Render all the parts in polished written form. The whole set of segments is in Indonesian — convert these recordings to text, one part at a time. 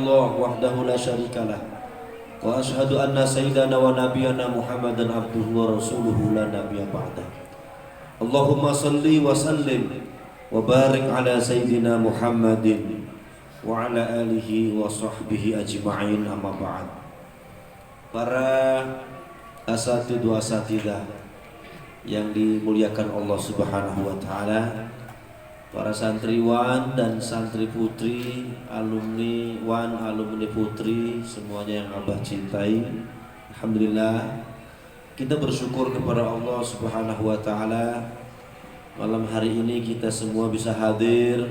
illallah wahdahu la syarikalah wa asyhadu anna sayyidana wa nabiyyana Muhammadan abduhu wa rasuluhu la nabiyya ba'dah. Allahumma salli wa sallim wa barik ala sayyidina Muhammadin wa ala alihi wa sahbihi ajma'in, amma ba'd. Para asatidah yang dimuliakan Allah Subhanahu wa taala, para santriwan dan santri putri, alumni wan, alumni putri, semuanya yang Abah cintai. Alhamdulillah, kita bersyukur kepada Allah Subhanahu wa taala. Malam hari ini kita semua bisa hadir,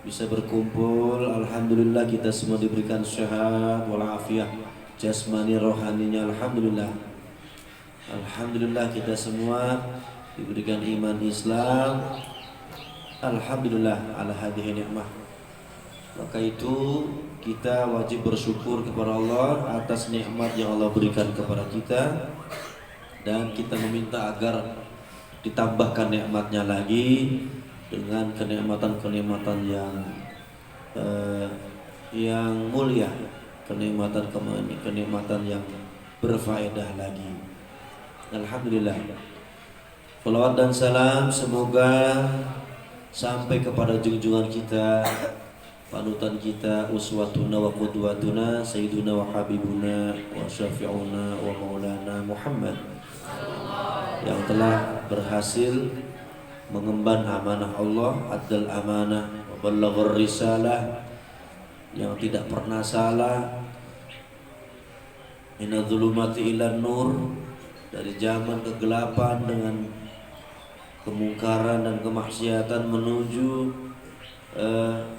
bisa berkumpul. Alhamdulillah, kita semua diberikan sehat walafiat jasmani rohaninya. Alhamdulillah. Alhamdulillah, kita semua diberikan iman Islam. Alhamdulillah ala hadhihi nikmah. Maka itu kita wajib bersyukur kepada Allah atas nikmat yang Allah berikan kepada kita, dan kita meminta agar ditambahkan nikmatnya lagi dengan kenikmatan-kenikmatan yang mulia, kenikmatan yang berfaedah lagi. Alhamdulillah. Salawat dan salam semoga sampai kepada junjungan kita, panutan kita, uswatuna wa qudwatuna, sayyiduna wa habibuna wa syafi'una wa maulana Muhammad, yang telah berhasil mengemban amanah Allah, addal amanah wa ballaghar risalah, yang tidak pernah salah, minadh-dhulumati ilan nur, dari zaman kegelapan dengan kemungkaran dan kemaksiatan menuju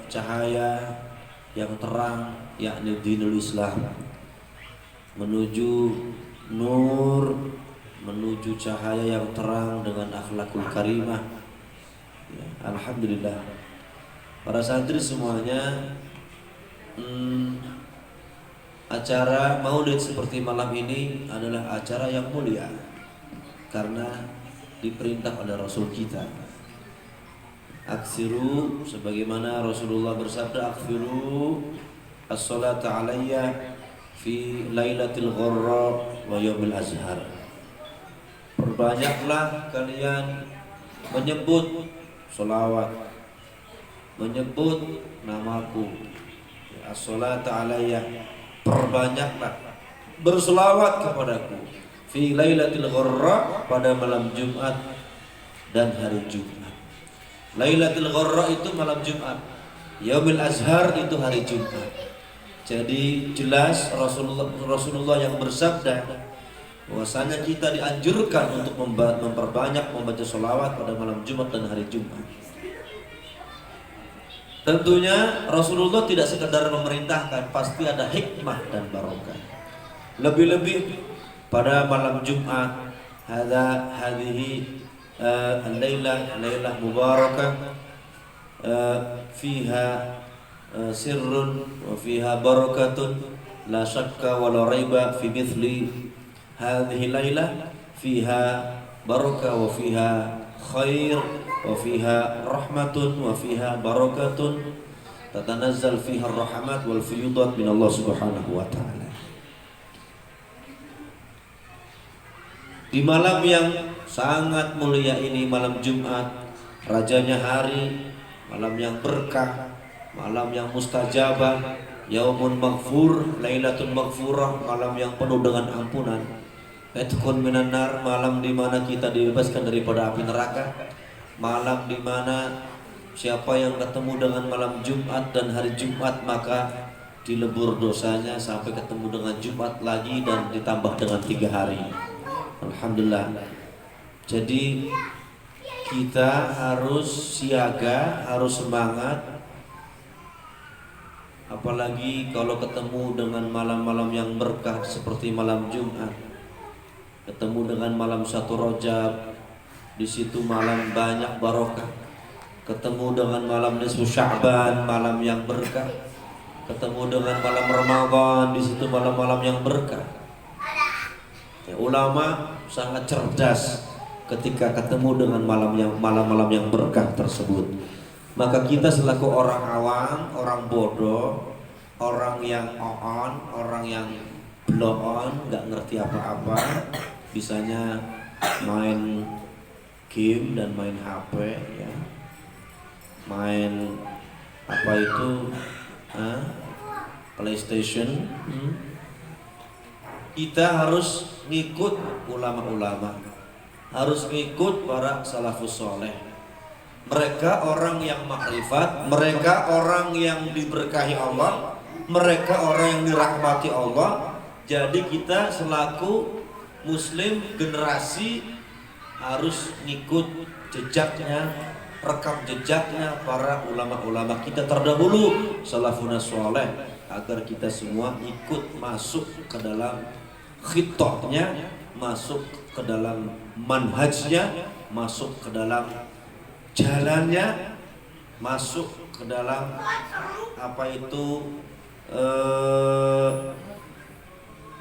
cahaya yang terang, yakni dinul Islam, menuju nur, menuju cahaya yang terang dengan akhlakul karimah. Ya, alhamdulillah. Para santri semuanya, acara maulid seperti malam ini adalah acara yang mulia karena diperintah oleh Rasul kita. Aksiru, sebagaimana Rasulullah bersabda, aksiru as-salata alayya fi lailatul gharra wa yaumil azhar. Perbanyaklah kalian menyebut salawat, menyebut namaku, as-salata alayya, perbanyaklah berselawat kepadaku fi lailatul gharra, pada malam Jumat dan hari Jumat. Lailatul gharra itu malam Jumat, yaumil azhar itu hari Jumat. Jadi jelas Rasulullah yang bersabda bahwasanya kita dianjurkan untuk memperbanyak membaca sholawat pada malam Jumat dan hari Jumat. Tentunya Rasulullah tidak sekedar memerintahkan, pasti ada hikmah dan barokah. Lebih-lebih pada malam Jumat, hadhihi al-lailah mubarakah, fiha sirrun wa fiha barakatun la syakka wa la raiba fi mithli hadhihi lailah, fiha barakah wa fiha khair wa fiha rahmatun wa fiha barakatun tatanazzal fiha ar-rahmat wal fiyudat min Allah Subhanahu wa taala. Di malam yang sangat mulia ini, malam Jumat, rajanya hari, malam yang berkah, malam yang mustajabah, yaumun maghfur, lailatul maghfurah, malam yang penuh dengan ampunan, etkun minan nar, malam di mana kita dibebaskan daripada api neraka, malam di mana siapa yang ketemu dengan malam Jumat dan hari Jumat maka dilebur dosanya sampai ketemu dengan Jumat lagi dan ditambah dengan 3 hari. Alhamdulillah. Jadi kita harus siaga, harus semangat, apalagi kalau ketemu dengan malam-malam yang berkah seperti malam Jumat, ketemu dengan malam 1 Rajab, di situ malam banyak barokah, ketemu dengan malam nisfu Sya'ban, malam yang berkah, ketemu dengan malam Ramadan, di situ malam-malam yang berkah. Ya, ulama sangat cerdas ketika ketemu dengan malam-malam yang berkah tersebut. Maka kita selaku orang awam, orang bodoh, orang yang on, orang yang blow on, nggak ngerti apa-apa, bisanya main game dan main HP, ya, main apa itu, PlayStation. Kita harus ngikut ulama-ulama, harus ngikut para salafus soleh. Mereka orang yang makrifat, mereka orang yang diberkahi Allah, mereka orang yang dirahmati Allah. Jadi kita selaku muslim generasi harus ngikut jejaknya, rekam jejaknya para ulama-ulama kita terdahulu, salafun soleh, agar kita semua ikut masuk ke dalam khitotnya, masuk ke dalam manhajnya, masuk ke dalam jalannya, masuk ke dalam apa itu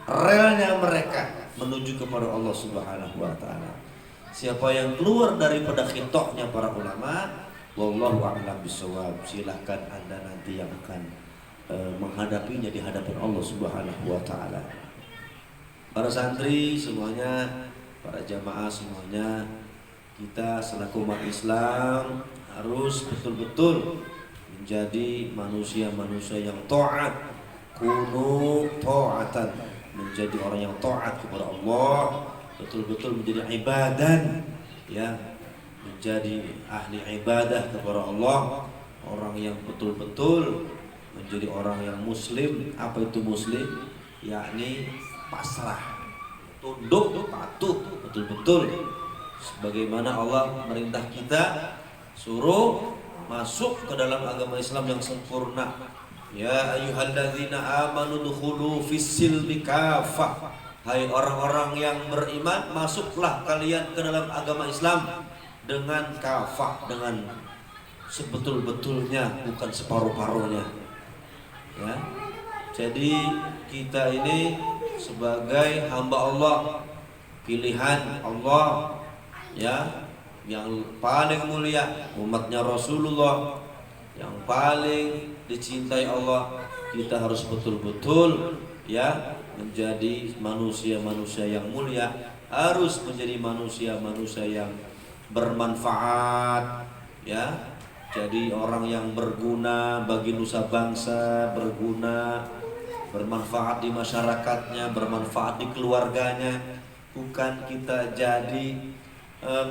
relnya mereka menuju kepada Allah Subhanahu wa taala. Siapa yang keluar daripada khitotnya para ulama, wallahu a'lam bishawab, silahkan Anda nanti yang akan menghadapinya di hadapan Allah Subhanahu wa taala. Para santri semuanya, para jamaah semuanya, kita selaku umat Islam harus betul-betul menjadi manusia-manusia yang taat, kunu ta'atan, menjadi orang yang taat kepada Allah, betul-betul menjadi ibadan, ya, menjadi ahli ibadah kepada Allah, orang yang betul-betul menjadi orang yang muslim. Apa itu muslim? Yakni pasrah, tunduk, patuh, betul-betul sebagaimana Allah merintah kita, suruh masuk ke dalam agama Islam yang sempurna. Ya ayyuhalladzina amanu dukhulu fis-silmi kafah. Hai orang-orang yang beriman, masuklah kalian ke dalam agama Islam dengan kafah, dengan sebetul-betulnya, bukan separuh-paruhnya. Ya. Jadi kita ini sebagai hamba Allah, pilihan Allah, ya, yang paling mulia, umatnya Rasulullah, yang paling dicintai Allah, kita harus betul-betul, ya, menjadi manusia-manusia yang mulia, harus menjadi manusia-manusia yang bermanfaat, ya. Jadi orang yang berguna bagi nusa bangsa, berguna, bermanfaat di masyarakatnya, bermanfaat di keluarganya. Bukan kita jadi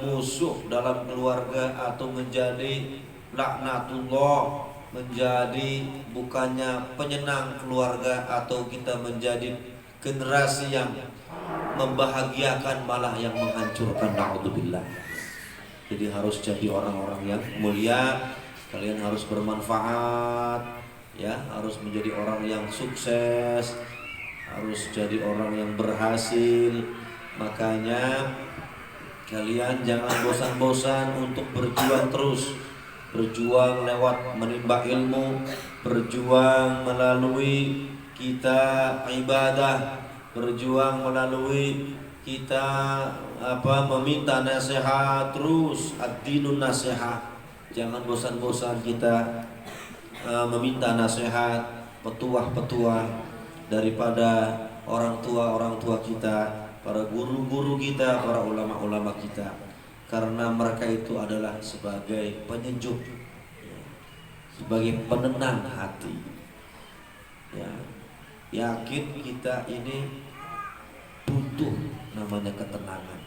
musuh dalam keluarga atau menjadi laknatullah, menjadi bukannya penyenang keluarga, atau kita menjadi generasi yang membahagiakan malah yang menghancurkan, naudzubillah. Jadi harus jadi orang-orang yang mulia, kalian harus bermanfaat, ya, harus menjadi orang yang sukses, harus jadi orang yang berhasil. Makanya kalian jangan bosan-bosan untuk berjuang terus, berjuang lewat menimba ilmu, berjuang melalui kita ibadah, berjuang melalui kita meminta nasihat terus, ad-dinun nasihat. Jangan bosan-bosan kita meminta nasihat, petuah-petuah daripada orang tua kita, para guru-guru kita, para ulama-ulama kita, karena mereka itu adalah sebagai penyejuk, sebagai penenang hati. Ya, yakin kita ini butuh namanya ketenangan,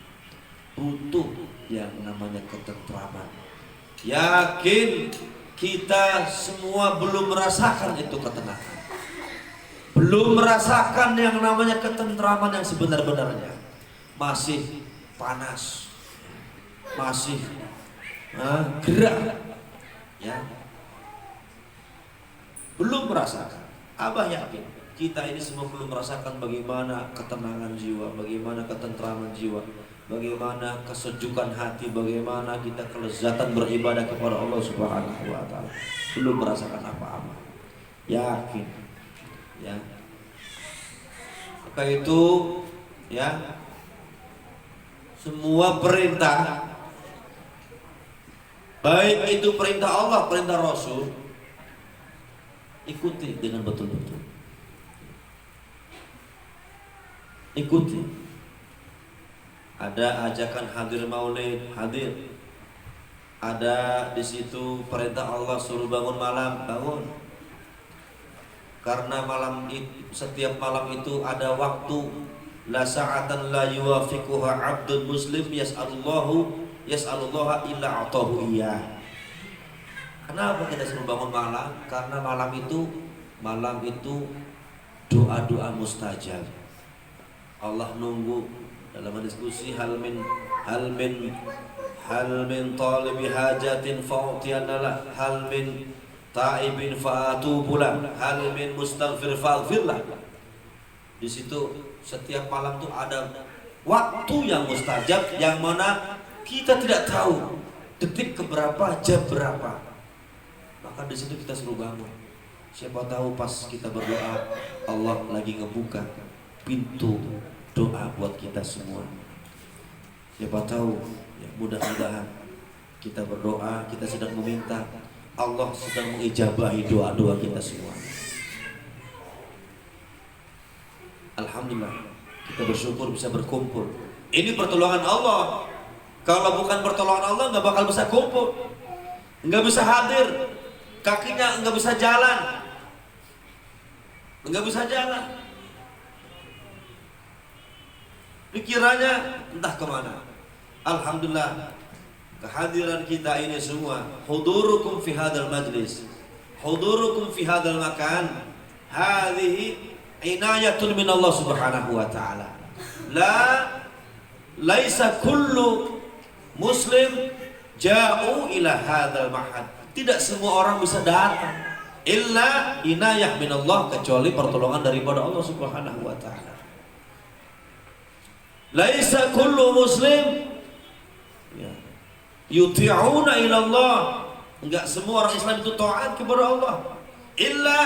butuh yang namanya ketentraman. Yakin kita semua belum merasakan itu ketenangan, belum merasakan yang namanya ketentraman yang sebenar-benarnya. Masih panas, masih gerak, ya, belum merasakan. Abah yakin kita ini semua belum merasakan bagaimana ketenangan jiwa, bagaimana ketentraman jiwa, bagaimana kesejukan hati, bagaimana kita kelezatan beribadah kepada Allah Subhanahu wa taala. Belum merasakan apa-apa. Yakin, ya. Maka itu, ya, semua perintah, baik itu perintah Allah, perintah Rasul, Ikuti dengan betul-betul. Ikuti. Ada ajakan hadir maulid, hadir. Ada di situ perintah Allah suruh bangun malam, bangun. Karena setiap malam itu ada waktu. La sa'atan la yuwafiquha 'abdun muslim yas'alullaha illa a'tahu iyyah. Kenapa kita suruh bangun malam? Karena malam itu doa-doa mustajab. Allah nunggu dalam diskusi hal min talibi hajatin fa'utiyanalah, hal min ta'ibin fa'atubulah, hal min mustaghfir fa'ghfirlah. Di situ setiap malam tuh ada waktu yang mustajab, yang mana kita tidak tahu detik keberapa, jam berapa. Maka di situ kita suruh bangun. Siapa tahu pas kita berdoa, Allah lagi ngebuka pintu doa buat kita semua. Siapa tahu, ya mudah-mudahan kita berdoa, kita sedang meminta, Allah sedang mengijabahi doa-doa kita semua. Alhamdulillah, kita bersyukur bisa berkumpul. Ini pertolongan Allah. Kalau bukan pertolongan Allah, nggak bakal bisa kumpul, nggak bisa hadir. Kakinya nggak bisa jalan, pikirannya entah kemana. Alhamdulillah, kehadiran kita ini semua, hudurukum fi hadzal majlis, hudurukum fi hadzal makan, hadhihi inayatun min Allah Subhanahu wa taala. Laisa kullu muslim ja'u ila hadzal mahad. Tidak semua orang bisa datang illa inayah minallah, kecuali pertolongan daripada Allah Subhanahu wa taala. Laisa kullu muslim yuti'una ila Allah. Enggak semua orang Islam itu taat kepada Allah illa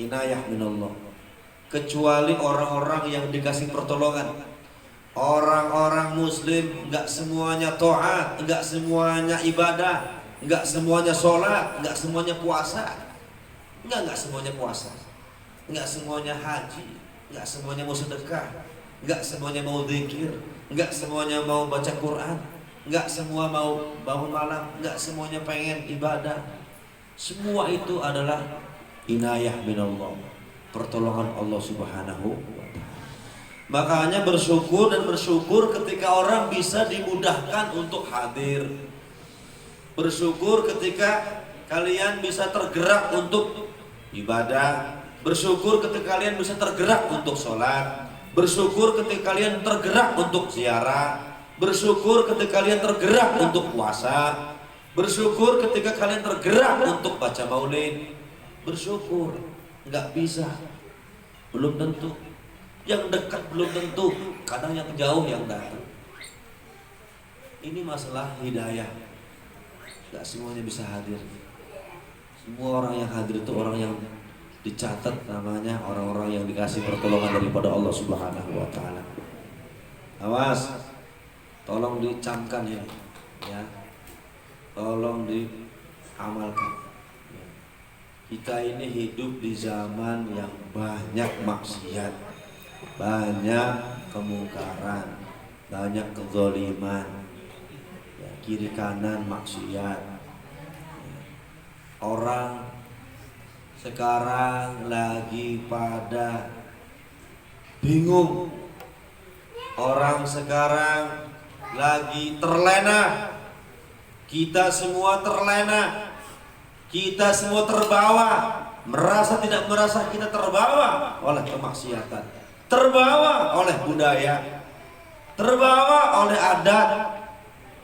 inayah minallah, kecuali orang-orang yang dikasih pertolongan. Orang-orang muslim enggak semuanya taat, enggak semuanya ibadah, enggak semuanya sholat, enggak semuanya puasa, enggak semuanya puasa, enggak semuanya haji, enggak semuanya mau sedekah, enggak semuanya mau zikir, enggak semuanya mau baca Quran, enggak semua mau bangun malam, enggak semuanya pengen ibadah. Semua itu adalah inayah minallah, pertolongan Allah Subhanahu wa ta'ala. Makanya bersyukur ketika orang bisa dimudahkan untuk hadir. Bersyukur ketika kalian bisa tergerak untuk ibadah. Bersyukur ketika kalian bisa tergerak untuk sholat. Bersyukur ketika kalian tergerak untuk ziarah. Bersyukur ketika kalian tergerak untuk puasa. Bersyukur ketika kalian tergerak untuk baca maulid. Bersyukur. Nggak bisa, belum tentu. Yang dekat belum tentu, kadang yang jauh yang datang. Ini masalah hidayah. Gak semuanya bisa hadir. Semua orang yang hadir itu orang yang dicatat namanya orang-orang yang dikasih pertolongan daripada Allah Subhanahu wa taala. Awas, tolong dicamkan ini, ya. Tolong diamalkan. Kita ini hidup di zaman yang banyak maksiat, banyak kemungkaran, banyak kezaliman, ya, kiri kanan maksiat. Orang sekarang lagi pada bingung, orang sekarang lagi terlena. Kita semua terlena, kita semua terbawa, tidak merasa kita terbawa oleh kemaksiatan, terbawa oleh budaya, terbawa oleh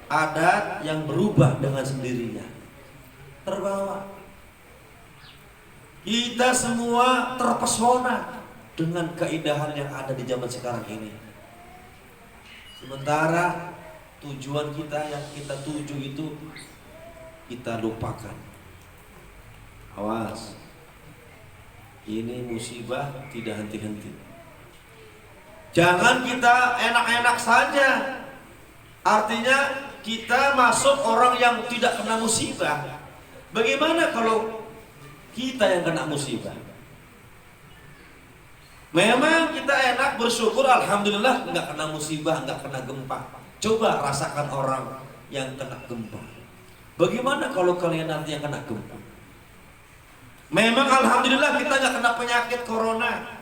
adat yang berubah dengan sendirinya, terbawa. Kita semua terpesona dengan keindahan yang ada di zaman sekarang ini. Sementara tujuan kita yang kita tuju itu kita lupakan. Awas, ini musibah tidak henti-henti. Jangan kita enak-enak saja. Artinya kita masuk orang yang tidak kena musibah. Bagaimana kalau Kita yang kena musibah. Memang kita enak bersyukur, alhamdulillah nggak kena musibah, nggak kena gempa. Coba rasakan orang yang kena gempa. Bagaimana kalau kalian nanti yang kena gempa? Memang alhamdulillah kita nggak kena penyakit corona.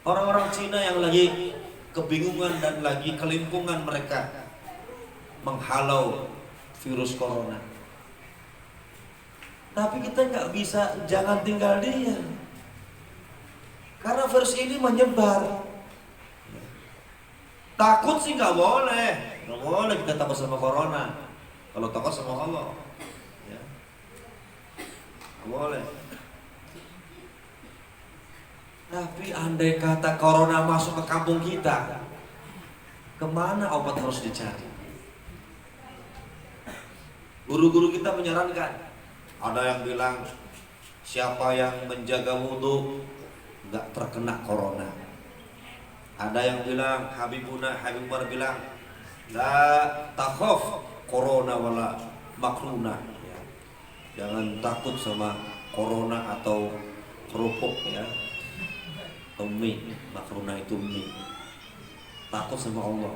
Orang-orang Cina yang lagi kebingungan dan lagi kelimpungan mereka menghalau virus corona. Tapi kita nggak bisa jangan tinggal diam. Karena virus ini menyebar. Takut sih nggak boleh kita takut sama corona. Kalau takut sama Allah, ya, nggak boleh. Tapi andai kata corona masuk ke kampung kita, kemana obat harus dicari? Guru-guru kita menyarankan, ada yang bilang siapa yang menjaga wudhu nggak terkena corona. Ada yang bilang Habib Umar bilang la takhaf corona wala makruna, ya. Jangan takut sama corona atau kerupuk, ya, atau mie. Makruna itu mie. Takut sama Allah,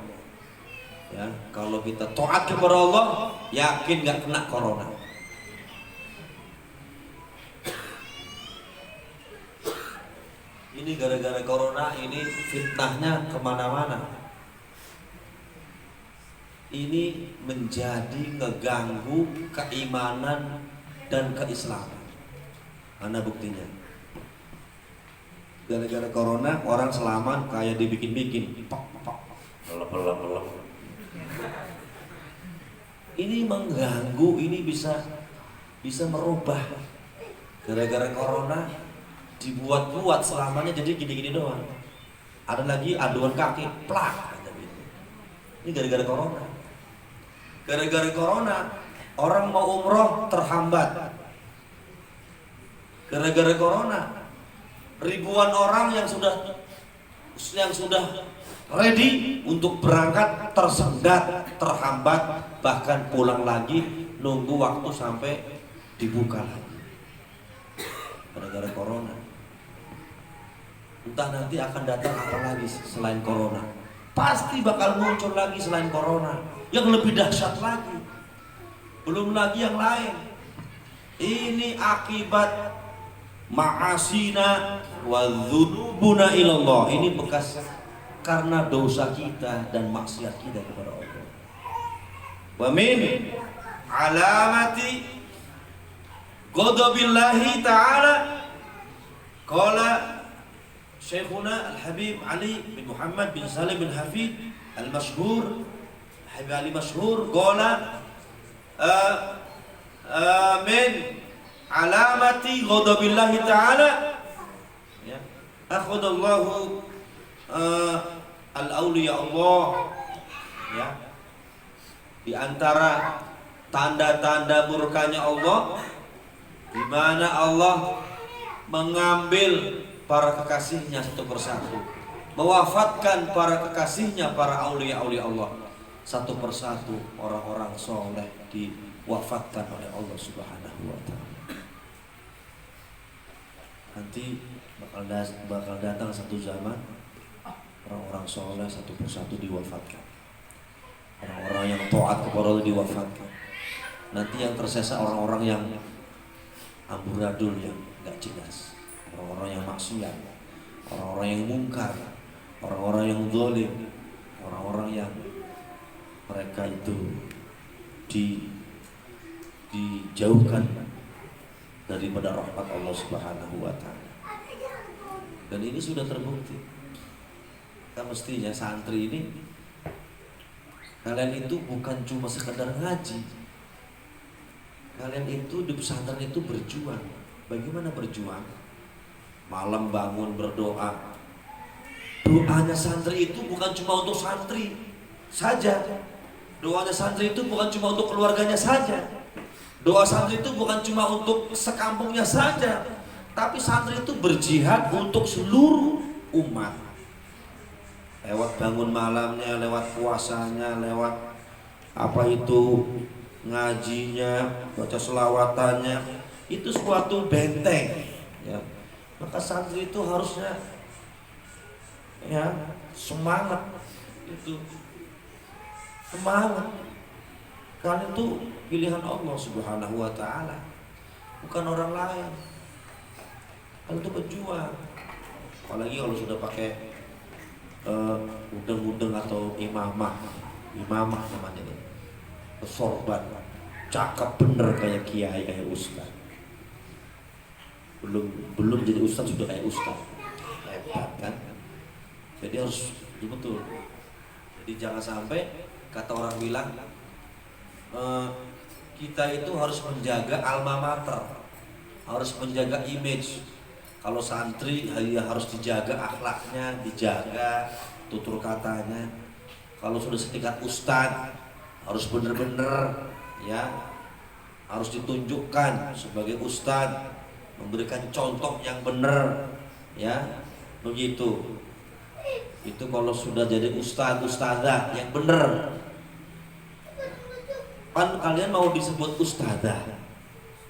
ya. Kalau kita taat kepada Allah, yakin nggak kena corona. Ini gara-gara corona ini fitnahnya kemana-mana. Ini menjadi ngeganggu keimanan dan keislaman. Mana buktinya? Gara-gara corona orang selamat kayak dibikin-bikin, pelep. Ini mengganggu, ini bisa merubah. Gara-gara corona dibuat-buat selamanya jadi gini-gini doang. Ada lagi aduan kaki, plak. Ini gara-gara corona. Gara-gara corona orang mau umroh terhambat. Gara-gara corona ribuan orang yang sudah ready untuk berangkat tersendat, terhambat, bahkan pulang lagi nunggu waktu sampai dibuka lagi. Gara-gara corona. Entah nanti akan datang apa lagi selain corona. Pasti bakal muncul lagi selain corona yang lebih dahsyat lagi. Belum lagi yang lain. Ini akibat ma'asina wa dzunubuna ilallah. Ini bekas karena dosa kita dan maksiat kita kepada Allah. Wa min alamati ghadabillahi ta'ala qala Syekhuna Al-Habib Ali bin Muhammad bin Salim bin Hafid Al-Mashhur, Habib Ali Mashhur, qala min alamati ghadabillahi ta'ala, ya, akhadallahu al-awliya Allah, ya, di antara tanda-tanda murkanya Allah, di mana Allah mengambil para kekasihnya satu persatu, mewafatkan para kekasihnya, para aulia-aulia Allah satu persatu. Orang-orang soleh diwafatkan oleh Allah Subhanahu wa ta'ala. Nanti bakal datang satu zaman orang-orang soleh satu persatu diwafatkan. Orang-orang yang taat kepada Allah diwafatkan. Nanti yang tersisa orang-orang yang amburadul, yang gak jelas, orang-orang yang maksiat, orang-orang yang mungkar, orang-orang yang zalim, orang-orang yang mereka itu dijauhkan daripada rahmat Allah Subhanahu wa ta'ala. Dan ini sudah terbukti. Kan mestinya santri ini, kalian itu bukan cuma sekedar ngaji. Kalian itu di pesantren itu berjuang. Bagaimana berjuang? Malam bangun berdoa. Doanya santri itu bukan cuma untuk santri saja. Doanya santri itu bukan cuma untuk keluarganya saja. Doa santri itu bukan cuma untuk sekampungnya saja. Tapi santri itu berjihad untuk seluruh umat. Lewat bangun malamnya, lewat puasanya, lewat apa itu ngajinya, baca selawatannya, itu suatu benteng, ya. Maka santri itu harusnya ya semangat, itu semangat, karena itu pilihan Allah Subhanahu wa Ta'ala, bukan orang lain. Kalau itu berjuang, apalagi kalau sudah pakai udeng-udeng atau imamah namanya nih, sorban, cakep bener kayak kiai, kayak ustaz. Belum jadi ustaz sudah kayak ustaz, hebat kan? Jadi harus betul. Jadi jangan sampai kata orang bilang kita itu harus menjaga alma mater, harus menjaga image. Kalau santri ya harus dijaga akhlaknya, dijaga tutur katanya. Kalau sudah setingkat ustadz harus benar-benar ya, harus ditunjukkan sebagai ustadz, memberikan contoh yang benar ya, begitu. Itu kalau sudah jadi ustadzah yang benar. Kan kalian mau disebut ustadzah,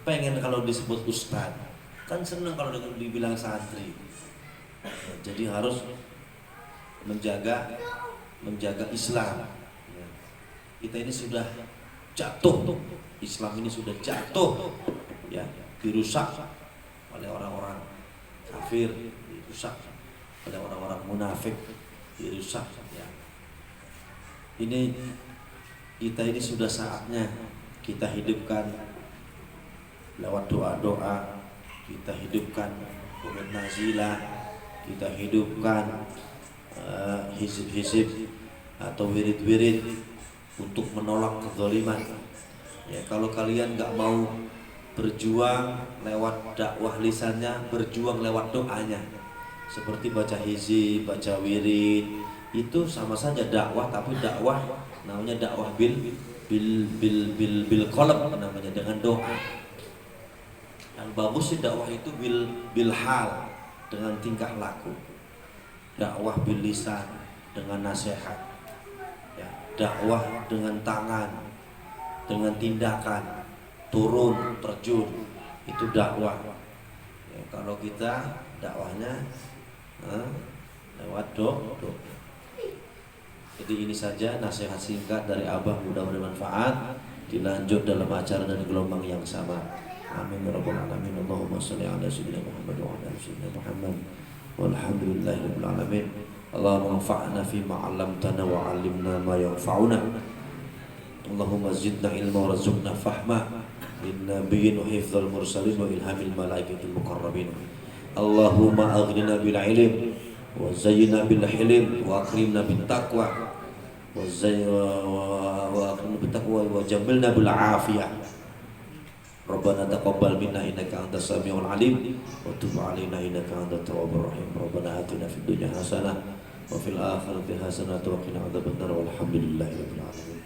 pengen kalau disebut ustadz, kan seneng kalau dibilang santri. Jadi harus menjaga Islam. Kita ini sudah jatuh, Islam ini sudah jatuh, ya, dirusak oleh orang-orang kafir, dirusak oleh orang-orang munafik, dirusak. Ya. Ini kita ini sudah saatnya kita hidupkan lewat doa-doa, kita hidupkan qur'an nazilah, kita hidupkan hizib-hizib atau wirid-wirid untuk menolak kezaliman. Ya, kalau kalian nggak mau berjuang lewat dakwah lisannya, berjuang lewat doanya. Seperti baca hizib, baca wirid, itu sama saja dakwah, tapi dakwah namanya dakwah bil qalb, namanya dengan doa. Yang bagus sih dakwah itu bil hal, dengan tingkah laku. Dakwah bil lisan, dengan nasihat. Ya, dakwah dengan tangan, dengan tindakan, turun, terjun, itu dakwah. Ya, kalau kita dakwahnya lewat doa. Jadi ini saja nasihat singkat dari Abah, mudah-mudahan bermanfaat. Dilanjut dalam acara dan gelombang yang sama. Amin ya rabbal alamin. Allahumma shalli ala sayyidina Muhammad wa ala sayyidina Muhammad. Walhamdulillahi rabbil alamin. Allahumma anfa'na fima 'allamtana wa 'allimna ma yanfa'una. Allahumma zidna ilma warzuqna fahma min nabiyyin wa hifdzal mursalin wa ilhamil malaikatil muqarrabin. Allahumma aghnina bil ilm wa zayyina bil hilm wa akrimna bit taqwa wa akrimna bit taqwa wa jamilna bil afiyah. Rabbana taqabbal minna innaka antas samiul alim wa tub 'alaina innaka antat tawwabur rahim. Rabbana atina fid dunya hasanah wa fil akhirati hasanah wa qina adzabannar. Walhamdulillahi rabbil alamin.